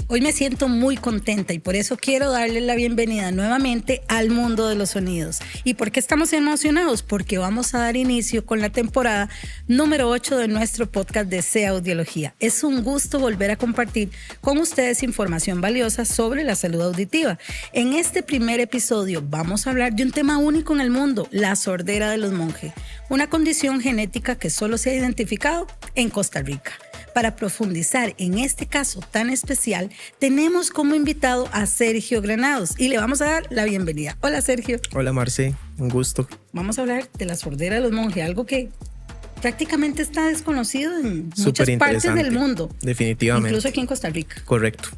Hoy me siento muy contenta y por eso quiero darles la bienvenida nuevamente al mundo de los sonidos. ¿Y por qué estamos emocionados? Porque vamos a dar inicio con la temporada número 8 de nuestro podcast de SEA Audiología. Es un gusto volver a compartir con ustedes información valiosa sobre la salud auditiva. En este primer episodio vamos a hablar de un tema único en el mundo, la sordera de los monjes, una condición genética que solo se ha identificado en Costa Rica. Para profundizar en este caso tan especial, tenemos como invitado a Sergio Granados y le vamos a dar la bienvenida. Hola, Sergio. Hola, Marce, un gusto. Vamos a hablar de la sordera de los monjes, algo que prácticamente está desconocido en muchas partes del mundo. Definitivamente. Incluso aquí en Costa Rica. Correcto.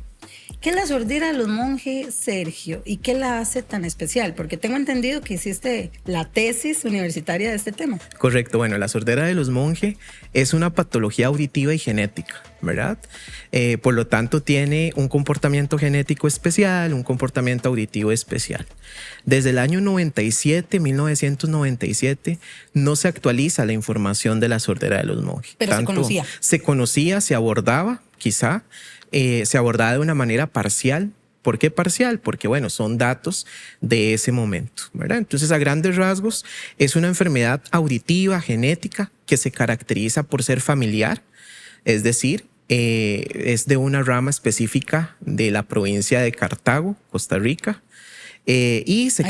¿Qué es la sordera de los monjes, Sergio? ¿Y qué la hace tan especial? Porque tengo entendido que hiciste la tesis universitaria de este tema. Correcto. Bueno, la sordera de los monjes es una patología auditiva y genética, ¿verdad? Por lo tanto, tiene un comportamiento genético especial, un comportamiento auditivo especial. Desde el año 1997, no se actualiza la información de la sordera de los monjes. Pero se conocía. Se conocía, se abordaba, quizá. Se abordaba de una manera parcial. ¿Por qué parcial? Porque, bueno, son datos de ese momento, ¿verdad? Entonces, a grandes rasgos, es una enfermedad auditiva, genética, que se caracteriza por ser familiar, es decir, es de una rama específica de la provincia de Cartago, Costa Rica. Y se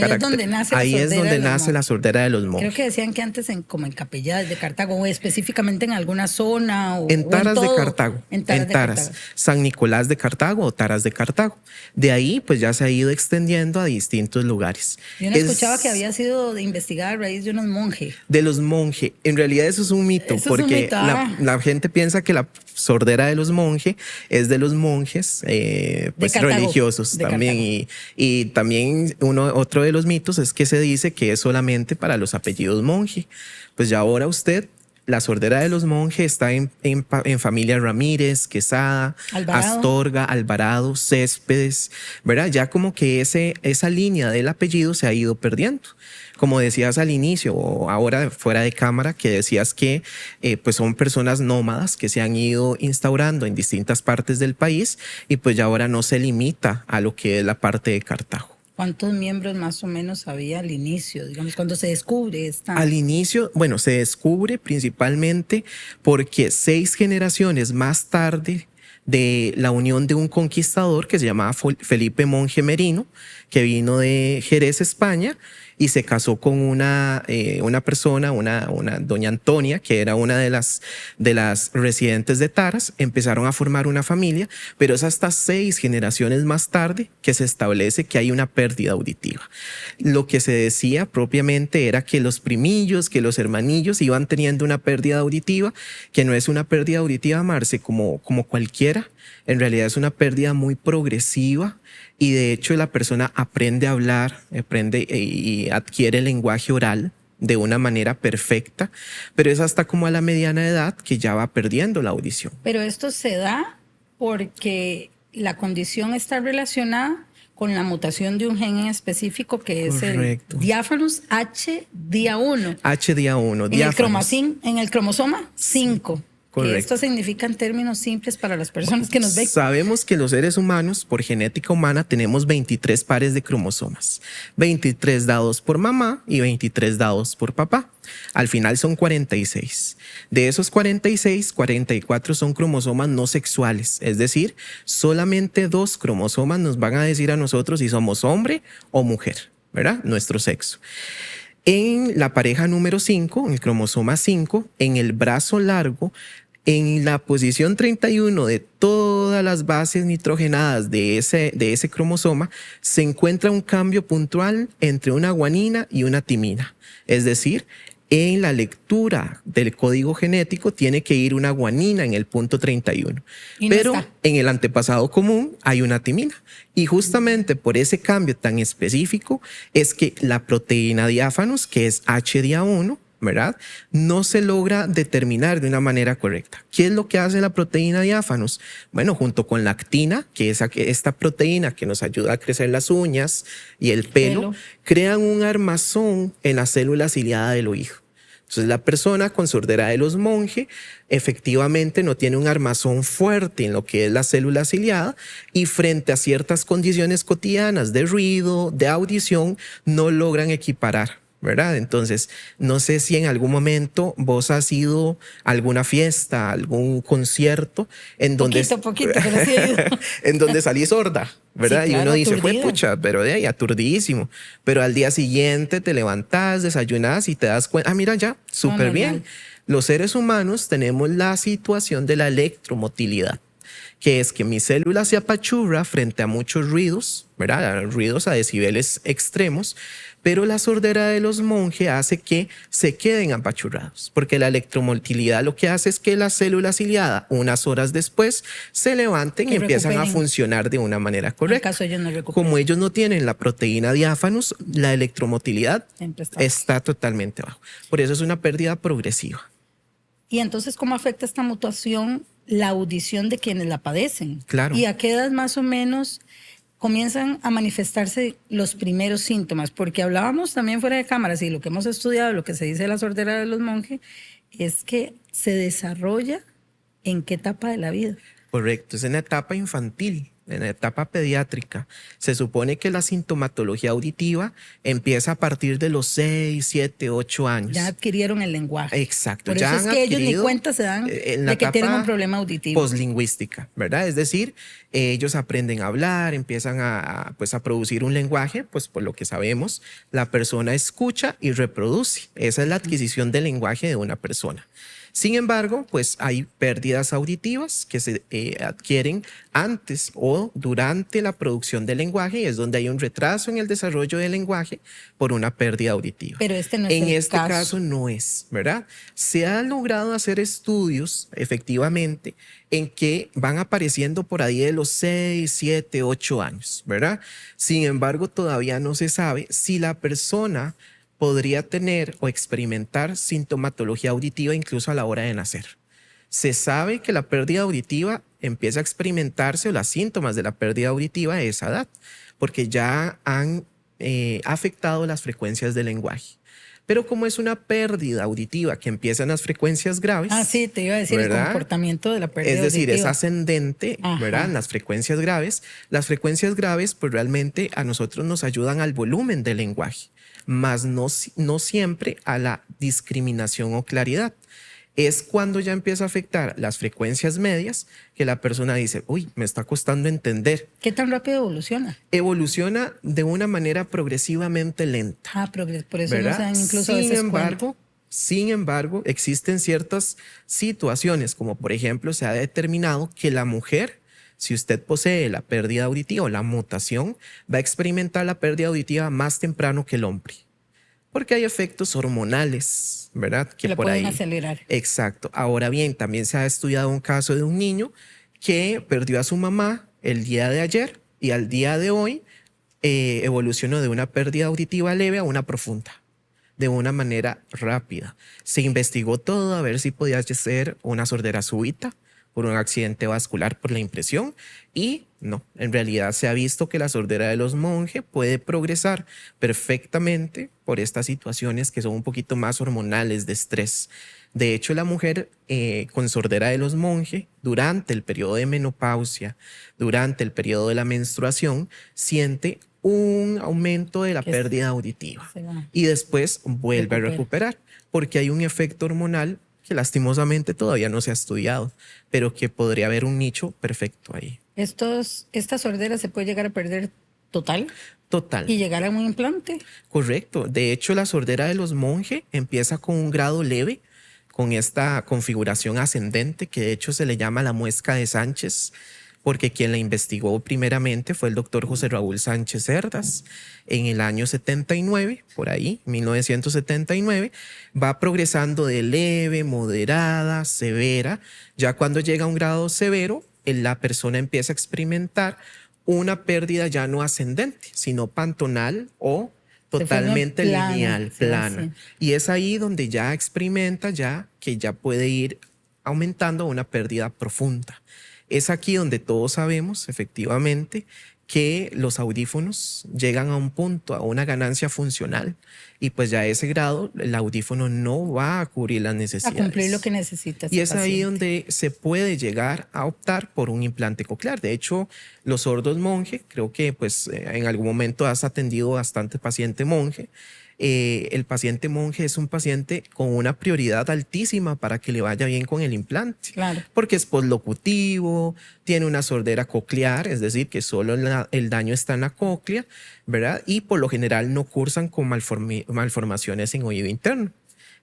ahí es donde nace la sordera de los monjes. Creo que decían que antes como en Capellades de Cartago o específicamente en alguna zona en Taras de Cartago. En Taras. San Nicolás de Cartago o Taras de Cartago. De ahí pues ya se ha ido extendiendo a distintos lugares. Yo no escuchaba que había sido investigada a raíz de unos monjes. De los monjes. En realidad eso es un mito, porque la gente piensa que la sordera de los monjes es de los monjes pues religiosos también. Y también otro de los mitos es que se dice que es solamente para los apellidos monje. Pues ya ahora la sordera de los monjes está en familia Ramírez, Quesada, Astorga, Alvarado, Céspedes, ¿verdad? Ya como que esa línea del apellido se ha ido perdiendo. Como decías al inicio o ahora fuera de cámara, que decías que pues son personas nómadas que se han ido instaurando en distintas partes del país y pues ya ahora no se limita a lo que es la parte de Cartago. ¿Cuántos miembros más o menos había al inicio? Digamos, cuando se descubre esta... Al inicio, bueno, se descubre principalmente porque 6 generaciones más tarde de la unión de un conquistador que se llamaba Felipe Monje Merino, que vino de Jerez, España, y se casó con una persona, una doña Antonia, que era una de las residentes de Taras. Empezaron a formar una familia, pero es hasta 6 generaciones más tarde que se establece que hay una pérdida auditiva. Lo que se decía propiamente era que los primillos, que los hermanillos iban teniendo una pérdida auditiva, que no es una pérdida auditiva, Marce, como cualquiera. En realidad es una pérdida muy progresiva y de hecho la persona aprende a hablar, aprende y adquiere el lenguaje oral de una manera perfecta, pero es hasta como a la mediana edad que ya va perdiendo la audición. Pero esto se da porque la condición está relacionada con la mutación de un gen en específico que es el diáfanos HDA1. HDA1. En el cromosoma 5. Correcto. Esto significa en términos simples para las personas que nos ven. Sabemos que los seres humanos, por genética humana, tenemos 23 pares de cromosomas. 23 dados por mamá y 23 dados por papá. Al final son 46. De esos 46, 44 son cromosomas no sexuales. Es decir, solamente 2 cromosomas nos van a decir a nosotros si somos hombre o mujer, ¿verdad? Nuestro sexo. En la pareja número 5, en el cromosoma 5, en el brazo largo, en la posición 31 de todas las bases nitrogenadas de ese cromosoma, se encuentra un cambio puntual entre una guanina y una timina. Es decir, en la lectura del código genético tiene que ir una guanina en el punto 31. Pero en el antepasado común hay una timina. Y justamente por ese cambio tan específico es que la proteína diáfanos, que es HDA1, ¿verdad?, no se logra determinar de una manera correcta. ¿Qué es lo que hace la proteína diáfanos? Bueno, junto con la actina, que es esta proteína que nos ayuda a crecer las uñas y el pelo, crean un armazón en la célula ciliada del oído. Entonces la persona con sordera de los Monge efectivamente no tiene un armazón fuerte en lo que es la célula ciliada y frente a ciertas condiciones cotidianas de ruido, de audición, no logran equiparar, ¿verdad? Entonces, no sé si en algún momento vos has ido a alguna fiesta, algún concierto en donde, poquito, pero sí he ido. en donde salís sorda, ¿verdad? Sí, claro, y uno dice, aturdida. fue pucha, pero de ahí aturdidísimo. Pero al día siguiente te levantás, desayunás y te das cuenta, mira ya, súper bien. normal. Los seres humanos tenemos la situación de la electromotilidad, que es que mi célula se apachurra frente a muchos ruidos, ¿verdad? Ruidos a decibeles extremos, pero la sordera de los Monge hace que se queden apachurrados, porque la electromotilidad lo que hace es que la célula ciliada, unas horas después, se levanten y Que empiezan a recuperen. funcionar de una manera En correcta. caso ellos no recuperen. Como ellos no tienen la proteína diáfanos, la electromotilidad Siempre está. está totalmente bajo. Por eso es una pérdida progresiva. Y entonces, ¿cómo afecta esta mutación la audición de quienes la padecen? Claro. ¿Y a qué edad más o menos comienzan a manifestarse los primeros síntomas? Porque hablábamos también fuera de cámaras y lo que hemos estudiado, lo que se dice de la sordera de los Monge, es que se desarrolla en qué etapa de la vida. Correcto, es en la etapa infantil, en la etapa pediátrica. Se supone que la sintomatología auditiva empieza a partir de los 6, 7, 8 años. Ya adquirieron el lenguaje. Exacto. Por ya eso es han que ellos ni adquirido, cuenta se dan en la de que tienen etapa un problema auditivo. poslingüística, ¿verdad? Es decir, ellos aprenden a hablar, empiezan pues, a producir un lenguaje, pues por lo que sabemos, la persona escucha y reproduce. Esa es la adquisición del lenguaje de una persona. Sin embargo, pues hay pérdidas auditivas que se adquieren antes o durante la producción del lenguaje y es donde hay un retraso en el desarrollo del lenguaje por una pérdida auditiva. Pero este no es en el este caso no es, ¿verdad? Se han logrado hacer estudios, efectivamente, en que van apareciendo por ahí de los 6, 7, 8 años, ¿verdad? Sin embargo, todavía no se sabe si la persona podría tener o experimentar sintomatología auditiva incluso a la hora de nacer. Se sabe que la pérdida auditiva empieza a experimentarse o los síntomas de la pérdida auditiva a esa edad, porque ya han afectado las frecuencias del lenguaje. Pero como es una pérdida auditiva que empieza en las frecuencias graves. Ah, sí, te iba a decir, ¿verdad? el comportamiento de la pérdida Es decir, auditiva. es ascendente, Ajá. ¿verdad? En las frecuencias graves. Las frecuencias graves, pues realmente a nosotros nos ayudan al volumen del lenguaje, más no siempre a la discriminación o claridad. Es cuando ya empieza a afectar las frecuencias medias que la persona dice, uy, me está costando entender. ¿Qué tan rápido evoluciona? Evoluciona de una manera progresivamente lenta. Ah, por eso ¿verdad? no se dan incluso a veces cuenta. Sin embargo, existen ciertas situaciones, como por ejemplo se ha determinado que la mujer, si usted posee la pérdida auditiva o la mutación, va a experimentar la pérdida auditiva más temprano que el hombre. Porque hay efectos hormonales, ¿verdad? Que lo por pueden ahí. acelerar. Exacto. Ahora bien, también se ha estudiado un caso de un niño que perdió a su mamá el día de ayer y al día de hoy evolucionó de una pérdida auditiva leve a una profunda, de una manera rápida. Se investigó todo a ver si podía ser una sordera súbita por un accidente vascular por la impresión y no, en realidad se ha visto que la sordera de los Monge puede progresar perfectamente por estas situaciones que son un poquito más hormonales de estrés. De hecho, la mujer con sordera de los Monge durante el periodo de menopausia, durante el periodo de la menstruación, siente un aumento de la pérdida auditiva y después vuelve a recuperar porque hay un efecto hormonal que lastimosamente todavía no se ha estudiado, pero que podría haber un nicho perfecto ahí. ¿Esta sordera se puede llegar a perder total? Total. ¿Y llegar a un implante? Correcto. De hecho, la sordera de los Monge empieza con un grado leve, con esta configuración ascendente, que de hecho se le llama la muesca de Sánchez, porque quien la investigó primeramente fue el doctor José Raúl Sánchez Cerdas en el año 79, por ahí, 1979, va progresando de leve, moderada, severa. Ya cuando llega a un grado severo, la persona empieza a experimentar una pérdida ya no ascendente, sino pantonal o totalmente lineal, plana. Y es ahí donde ya experimenta que ya puede ir aumentando a una pérdida profunda. Es aquí donde todos sabemos, efectivamente, que los audífonos llegan a un punto, a una ganancia funcional, y pues ya a ese grado el audífono no va a cubrir las A necesidades. cumplir lo que necesita ese Y es ahí paciente. donde se puede llegar a optar por un implante coclear. De hecho, los sordos monje, creo que pues en algún momento has atendido bastante paciente monje. El paciente monje es un paciente con una prioridad altísima para que le vaya bien con el implante. Claro. Porque es poslocutivo, tiene una sordera coclear, es decir, que solo el daño está en la cóclea, ¿verdad? Y por lo general no cursan con malformaciones en oído interno.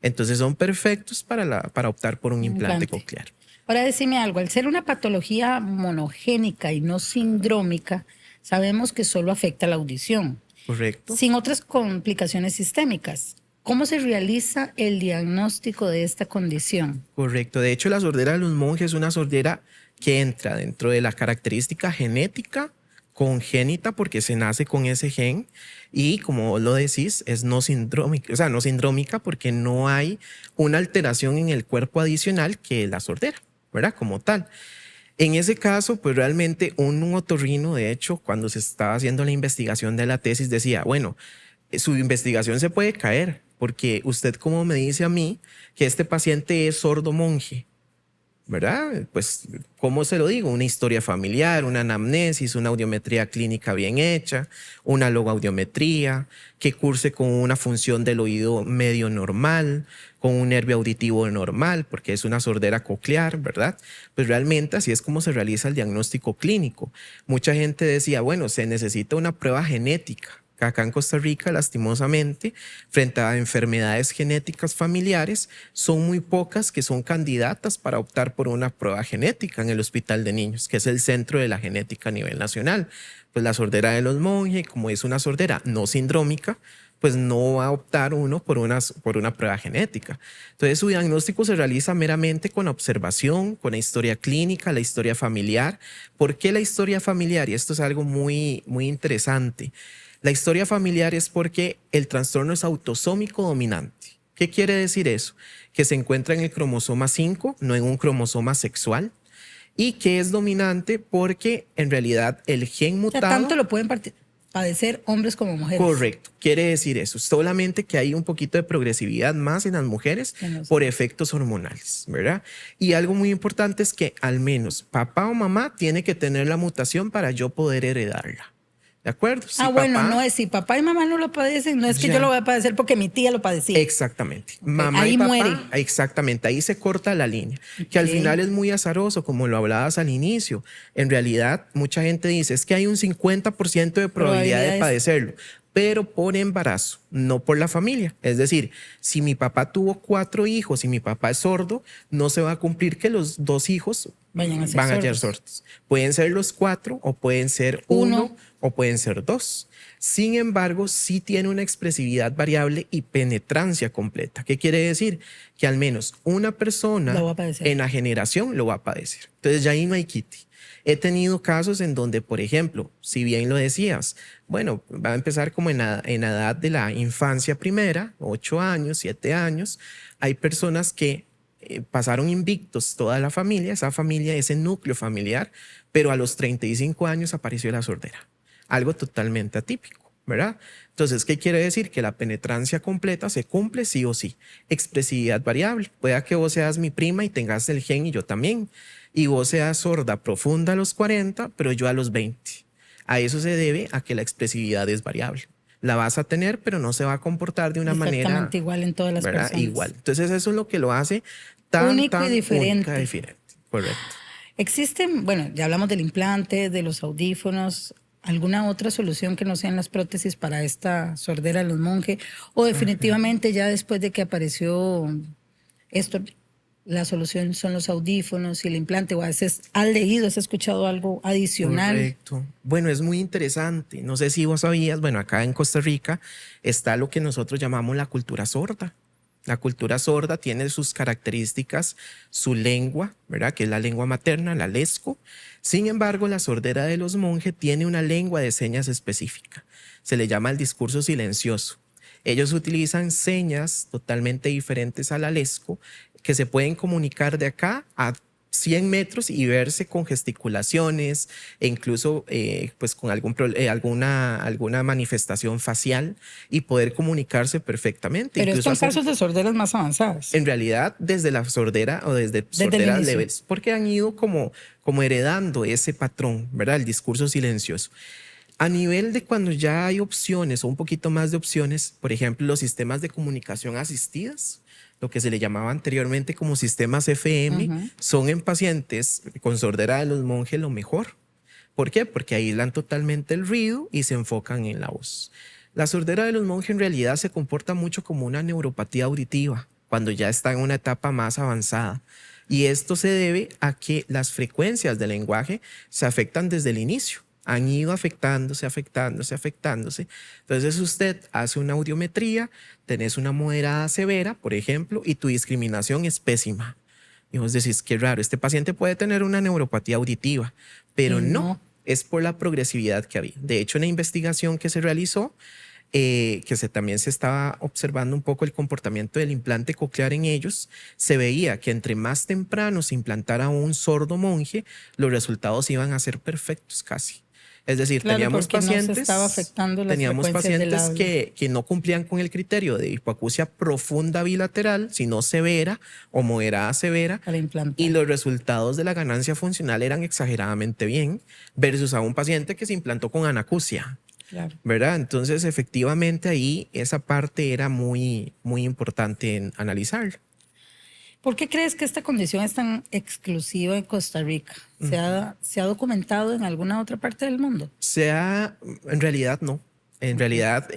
Entonces son perfectos para optar por un implante coclear. Ahora decime algo, al ser una patología monogénica y no sindrómica, sabemos que solo afecta la audición, Correcto. sin otras complicaciones sistémicas. ¿Cómo se realiza el diagnóstico de esta condición? Correcto. De hecho, la sordera de los monjes es una sordera que entra dentro de la característica genética congénita porque se nace con ese gen y como lo decís es no sindrómica, o sea, no sindrómica porque no hay una alteración en el cuerpo adicional que es la sordera, ¿verdad? Como tal. En ese caso, pues realmente un otorrino, de hecho, cuando se estaba haciendo la investigación de la tesis decía, bueno, su investigación se puede caer porque usted como me dice a mí que este paciente es sordo monje, ¿verdad? Pues, ¿cómo se lo digo? Una historia familiar, una anamnesis, una audiometría clínica bien hecha, una logoaudiometría, que curse con una función del oído medio normal, con un nervio auditivo normal, porque es una sordera coclear, ¿verdad? Pues realmente así es como se realiza el diagnóstico clínico. Mucha gente decía, bueno, se necesita una prueba genética. Acá en Costa Rica, lastimosamente, frente a enfermedades genéticas familiares, son muy pocas que son candidatas para optar por una prueba genética en el Hospital de Niños, que es el centro de la genética a nivel nacional. Pues la sordera de los monjes, como es una sordera no sindrómica, pues no va a optar uno por una prueba genética. Entonces su diagnóstico se realiza meramente con observación, con la historia clínica, la historia familiar. ¿Por qué la historia familiar? Y esto es algo muy, muy interesante. La historia familiar es porque el trastorno es autosómico dominante. ¿Qué quiere decir eso? Que se encuentra en el cromosoma 5, no en un cromosoma sexual, y que es dominante porque en realidad el gen mutado... O sea, tanto lo pueden padecer hombres como mujeres. Correcto, quiere decir eso. Solamente que hay un poquito de progresividad más en las mujeres por efectos hormonales, ¿verdad? Y algo muy importante es que al menos papá o mamá tiene que tener la mutación para yo poder heredarla. ¿De acuerdo? Si bueno, papá, no es si papá y mamá no lo padecen, no es que yo lo voy a padecer porque mi tía lo padecía. Exactamente. Mamá ahí y papá, muere. Exactamente, ahí se corta la línea. Que al final es muy azaroso, como lo hablabas al inicio. En realidad, mucha gente dice, es que hay un 50% de probabilidad de padecerlo, pero por embarazo, no por la familia. Es decir, si mi papá tuvo 4 hijos y mi papá es sordo, no se va a cumplir que los 2 hijos van a ser sordos. Pueden ser los 4 o pueden ser 1 o pueden ser 2. Sin embargo, sí tiene una expresividad variable y penetrancia completa. ¿Qué quiere decir? Que al menos una persona en la generación lo va a padecer. Entonces ya ahí no hay quite. He tenido casos en donde, por ejemplo, si bien lo decías, bueno, va a empezar como en la edad de la infancia primera, 8 años, 7 años. Hay personas que pasaron invictos toda la familia, esa familia, ese núcleo familiar, pero a los 35 años apareció la sordera. Algo totalmente atípico, ¿verdad? Entonces, ¿qué quiere decir? Que la penetrancia completa se cumple sí o sí. Expresividad variable. Puede que vos seas mi prima y tengas el gen y yo también. Y vos seas sorda profunda a los 40, pero yo a los 20. A eso se debe a que la expresividad es variable. La vas a tener, pero no se va a comportar de una manera... Exactamente igual en todas las personas. Igual. Entonces, eso es lo que lo hace tan único y diferente. Única y diferente. Correcto. Existen, bueno, ya hablamos del implante, de los audífonos, ¿alguna otra solución que no sean las prótesis para esta sordera de los monjes? ¿O definitivamente ya después de que apareció esto, la solución son los audífonos y el implante? ¿O a veces has leído, has escuchado algo adicional? Correcto. Bueno, es muy interesante. No sé si vos sabías, bueno, acá en Costa Rica está lo que nosotros llamamos la cultura sorda. La cultura sorda tiene sus características, su lengua, ¿verdad? Que es la lengua materna, la lesco. Sin embargo, la sordera de los monjes tiene una lengua de señas específica. Se le llama el discurso silencioso. Ellos utilizan señas totalmente diferentes a la lesco que se pueden comunicar de acá a 100 metros y verse con gesticulaciones e incluso pues con alguna manifestación facial y poder comunicarse perfectamente. Pero incluso estos son casos de sorderas más avanzadas. en realidad desde la sordera o desde sorderas leves, porque han ido como heredando ese patrón, ¿verdad? El discurso silencioso. A nivel de cuando ya hay opciones o un poquito más de opciones, por ejemplo, los sistemas de comunicación asistidas, lo que se le llamaba anteriormente como sistemas FM, son en pacientes con sordera de los monjes lo mejor. ¿Por qué? Porque aíslan totalmente el ruido y se enfocan en la voz. La sordera de los monjes en realidad se comporta mucho como una neuropatía auditiva cuando ya está en una etapa más avanzada. Y esto se debe a que las frecuencias del lenguaje se afectan desde el inicio. Han ido afectándose. Entonces usted hace una audiometría, tenés una moderada severa, por ejemplo, y tu discriminación es pésima. Y vos decís, qué raro, este paciente puede tener una neuropatía auditiva, pero no, es por la progresividad que había. De hecho, en la investigación que se realizó, también se estaba observando un poco el comportamiento del implante coclear en ellos, se veía que entre más temprano se implantara un sordo monje, los resultados iban a ser perfectos casi. Es decir, claro, teníamos pacientes, no que no cumplían con el criterio de hipoacusia profunda bilateral, sino severa o moderada severa, y los resultados de la ganancia funcional eran exageradamente bien, versus a un paciente que se implantó con anacusia. Claro. ¿Verdad? Entonces, efectivamente, ahí esa parte era muy, muy importante en analizar. ¿Por qué crees que esta condición es tan exclusiva en Costa Rica? ¿Se ha documentado en alguna otra parte del mundo? En realidad no. En realidad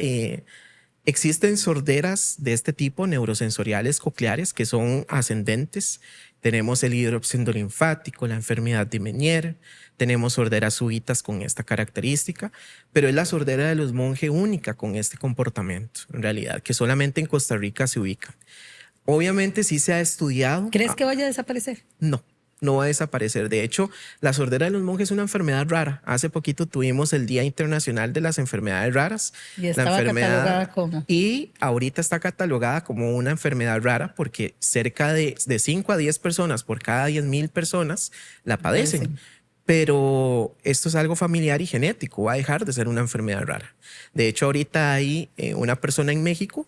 existen sorderas de este tipo, neurosensoriales cocleares, que son ascendentes. Tenemos el hidropseudolinfático, la enfermedad de Meniere, tenemos sorderas súbitas con esta característica, pero es la sordera de los monjes única con este comportamiento, en realidad, que solamente en Costa Rica se ubica. Obviamente sí se ha estudiado. ¿Crees que vaya a desaparecer? No, no va a desaparecer. De hecho, la sordera de los monjes es una enfermedad rara. Hace poquito tuvimos el Día Internacional de las Enfermedades Raras. Y estaba catalogada como. Y ahorita está catalogada como una enfermedad rara porque cerca de 5 a 10 personas por cada 10,000 personas la padecen. Pero esto es algo familiar y genético. Va a dejar de ser una enfermedad rara. De hecho, ahorita hay una persona en México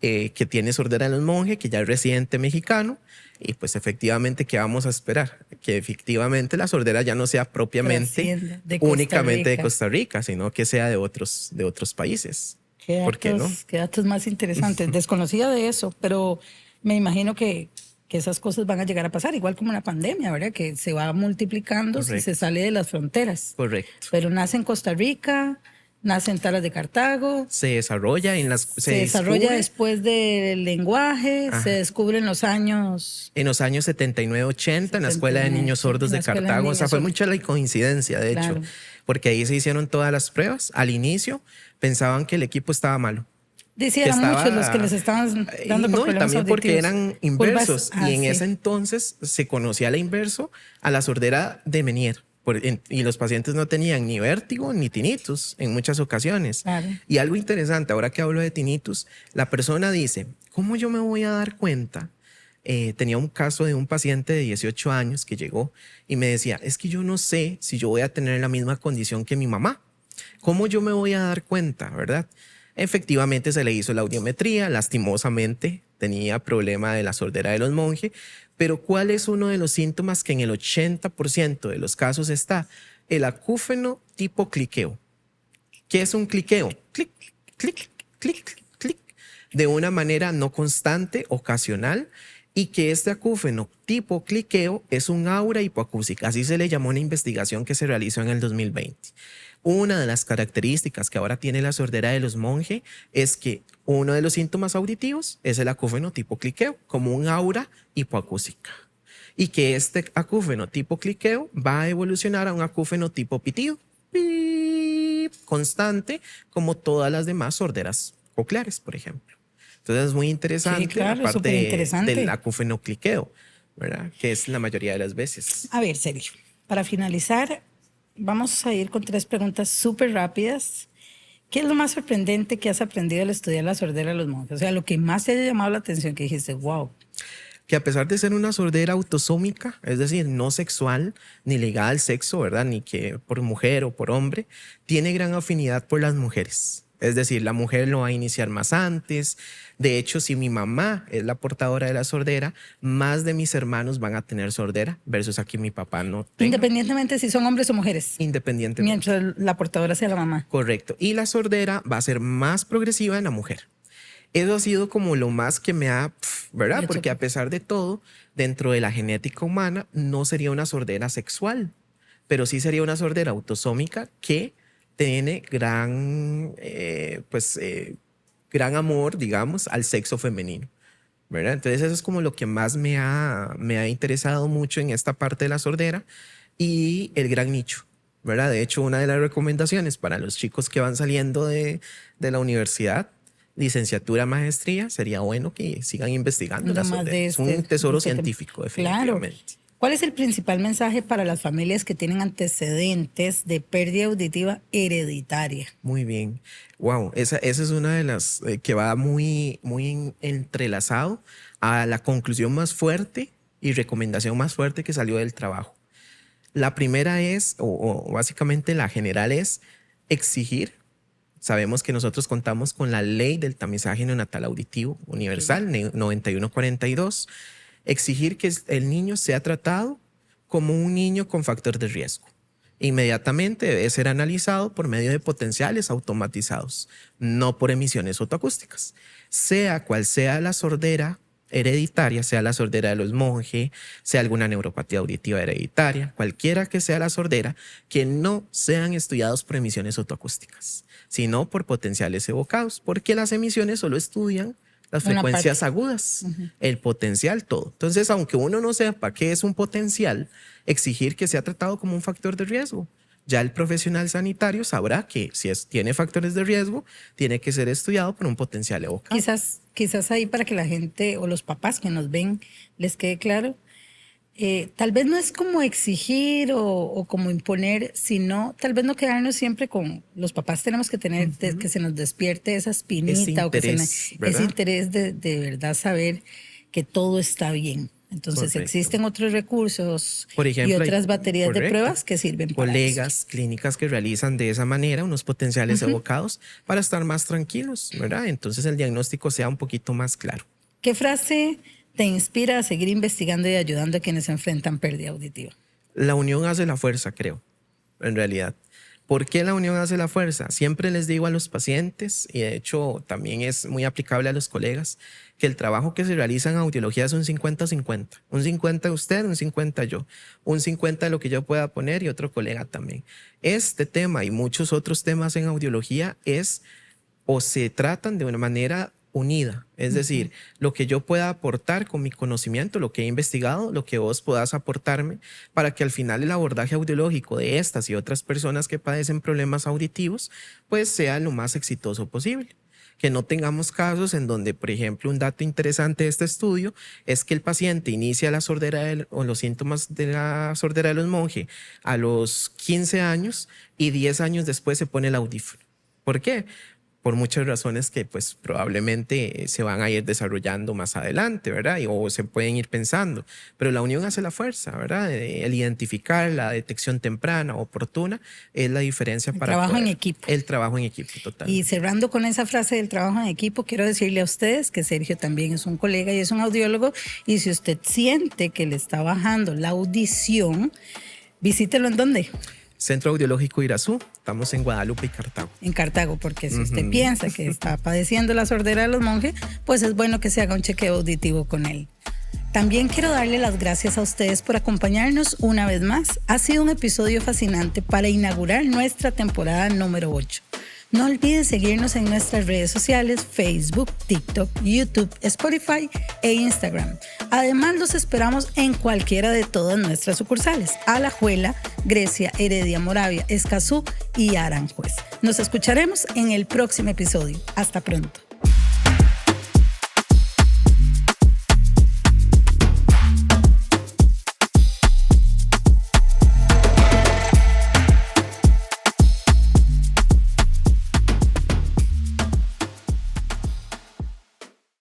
que tiene sordera de los monjes, que ya es residente mexicano, y pues efectivamente, ¿qué vamos a esperar? Que efectivamente la sordera ya no sea propiamente únicamente de Costa Rica, sino que sea de otros países. ¿Por qué no? Qué datos más interesantes. Desconocía de eso, pero me imagino que esas cosas van a llegar a pasar, igual como una pandemia, ¿verdad? Que se va multiplicando. Correcto. Si se sale de las fronteras. Correcto. Pero nace en Costa Rica, nace en Talas de Cartago. Se desarrolla se desarrolla después del lenguaje. Ajá. Se descubre en los años 79-80 en la Escuela de Niños Sordos de Cartago. O sea, fue mucha la coincidencia, de hecho, porque ahí se hicieron todas las pruebas. Al inicio pensaban que el equipo estaba malo. Decían muchos los que les estaban dando por problemas y también porque auditivos. Eran inversos. Y en ese entonces se conocía la inverso a la sordera de Meniere. Y los pacientes no tenían ni vértigo ni tinnitus en muchas ocasiones. Claro. Y algo interesante, ahora que hablo de tinnitus, la persona dice, ¿cómo yo me voy a dar cuenta? Tenía un caso de un paciente de 18 años que llegó y me decía, es que yo no sé si yo voy a tener la misma condición que mi mamá. ¿Cómo yo me voy a dar cuenta, verdad? Efectivamente se le hizo la audiometría, lastimosamente tenía problema de la sordera de los monjes, pero ¿cuál es uno de los síntomas que en el 80% de los casos está? El acúfeno tipo cliqueo. ¿Qué es un cliqueo? Clic, clic, clic, clic, de una manera no constante, ocasional, y que este acúfeno tipo cliqueo es un aura hipoacúsica. Así se le llamó una investigación que se realizó en el 2020. Una de las características que ahora tiene la sordera de los monjes es que uno de los síntomas auditivos es el acúfeno tipo cliqueo, como un aura hipoacúsica. Y que este acúfeno tipo cliqueo va a evolucionar a un acúfeno tipo pitido, pip, constante, como todas las demás sorderas cocleares, por ejemplo. Entonces es muy interesante, sí, claro, la parte del acúfeno cliqueo, ¿verdad? Que es la mayoría de las veces. A ver, Sergio, para finalizar, vamos a ir con 3 preguntas súper rápidas. ¿Qué es lo más sorprendente que has aprendido al estudiar la sordera de los monjes? O sea, lo que más te haya llamado la atención, que dijiste, wow. que a pesar de ser una sordera autosómica, es decir, no sexual, ni ligada al sexo, ¿verdad? Ni que por mujer o por hombre, tiene gran afinidad por las mujeres. Es decir, la mujer lo va a iniciar más antes. De hecho, si mi mamá es la portadora de la sordera, más de mis hermanos van a tener sordera versus aquí mi papá no tenga. Independientemente si son hombres o mujeres. Independientemente. Mientras la portadora sea la mamá. Correcto. Y la sordera va a ser más progresiva en la mujer. Eso ha sido como lo más que me ha, ¿verdad? Porque a pesar de todo, dentro de la genética humana no sería una sordera sexual, pero sí sería una sordera autosómica que tiene gran amor, digamos, al sexo femenino, ¿verdad? Entonces eso es como lo que más me ha interesado mucho en esta parte de la sordera y el gran nicho, ¿verdad? De hecho, una de las recomendaciones para los chicos que van saliendo de la universidad, licenciatura, maestría, sería bueno que sigan investigando la sordera. Es un tesoro científico, definitivamente. Claro. ¿Cuál es el principal mensaje para las familias que tienen antecedentes de pérdida auditiva hereditaria? Muy bien. Wow, esa es una de las que va muy entrelazado a la conclusión más fuerte y recomendación más fuerte que salió del trabajo. La primera es, o básicamente la general es, exigir. Sabemos que nosotros contamos con la ley del tamizaje neonatal auditivo universal, 9142. Exigir que el niño sea tratado como un niño con factor de riesgo. Inmediatamente debe ser analizado por medio de potenciales automatizados, no por emisiones otoacústicas. Sea cual sea la sordera hereditaria, sea la sordera de los Monge, sea alguna neuropatía auditiva hereditaria, cualquiera que sea la sordera, que no sean estudiados por emisiones otoacústicas, sino por potenciales evocados, porque las emisiones solo estudian las frecuencias agudas, el potencial, todo. Entonces, aunque uno no sepa qué es un potencial, exigir que sea tratado como un factor de riesgo. Ya el profesional sanitario sabrá que si tiene factores de riesgo, tiene que ser estudiado por un potencial evocado. Quizás ahí para que la gente o los papás que nos ven les quede claro, tal vez no es como exigir o como imponer, sino tal vez no quedarnos siempre con los papás. Tenemos que tener que se nos despierte esa espinita o que ese interés de verdad saber que todo está bien. Entonces existen otros recursos, por ejemplo, y otras baterías de pruebas que sirven para colegas, eso. Clínicas que realizan de esa manera unos potenciales evocados para estar más tranquilos, ¿verdad? Entonces el diagnóstico sea un poquito más claro. ¿Qué frase te inspira a seguir investigando y ayudando a quienes se enfrentan pérdida auditiva? La unión hace la fuerza, creo, en realidad. ¿Por qué la unión hace la fuerza? Siempre les digo a los pacientes, y de hecho también es muy aplicable a los colegas, que el trabajo que se realiza en audiología es un 50-50. Un 50 usted, un 50 yo. Un 50 de lo que yo pueda poner y otro colega también. Este tema y muchos otros temas en audiología se tratan de una manera unida, es decir, lo que yo pueda aportar con mi conocimiento, lo que he investigado, lo que vos puedas aportarme para que al final el abordaje audiológico de estas y otras personas que padecen problemas auditivos pues sea lo más exitoso posible. Que no tengamos casos en donde, por ejemplo, un dato interesante de este estudio es que el paciente inicia la sordera o los síntomas de la sordera de los Monge a los 15 años y 10 años después se pone el audífono. ¿Por qué? Por muchas razones que pues probablemente se van a ir desarrollando más adelante, ¿verdad? O se pueden ir pensando. Pero la unión hace la fuerza, ¿verdad? El identificar la detección temprana, oportuna, es la diferencia para el trabajo en equipo. El trabajo en equipo, total. Y cerrando con esa frase del trabajo en equipo, quiero decirle a ustedes que Sergio también es un colega y es un audiólogo. Y si usted siente que le está bajando la audición, visítelo ¿en dónde? Centro Audiológico Irazú, estamos en Guadalupe y Cartago. En Cartago, porque si usted piensa que está padeciendo la sordera de los Monge, pues es bueno que se haga un chequeo auditivo con él. También quiero darle las gracias a ustedes por acompañarnos una vez más. Ha sido un episodio fascinante para inaugurar nuestra temporada número 8. No olviden seguirnos en nuestras redes sociales, Facebook, TikTok, YouTube, Spotify e Instagram. Además, los esperamos en cualquiera de todas nuestras sucursales: Alajuela, Grecia, Heredia, Moravia, Escazú y Aranjuez. Nos escucharemos en el próximo episodio. Hasta pronto.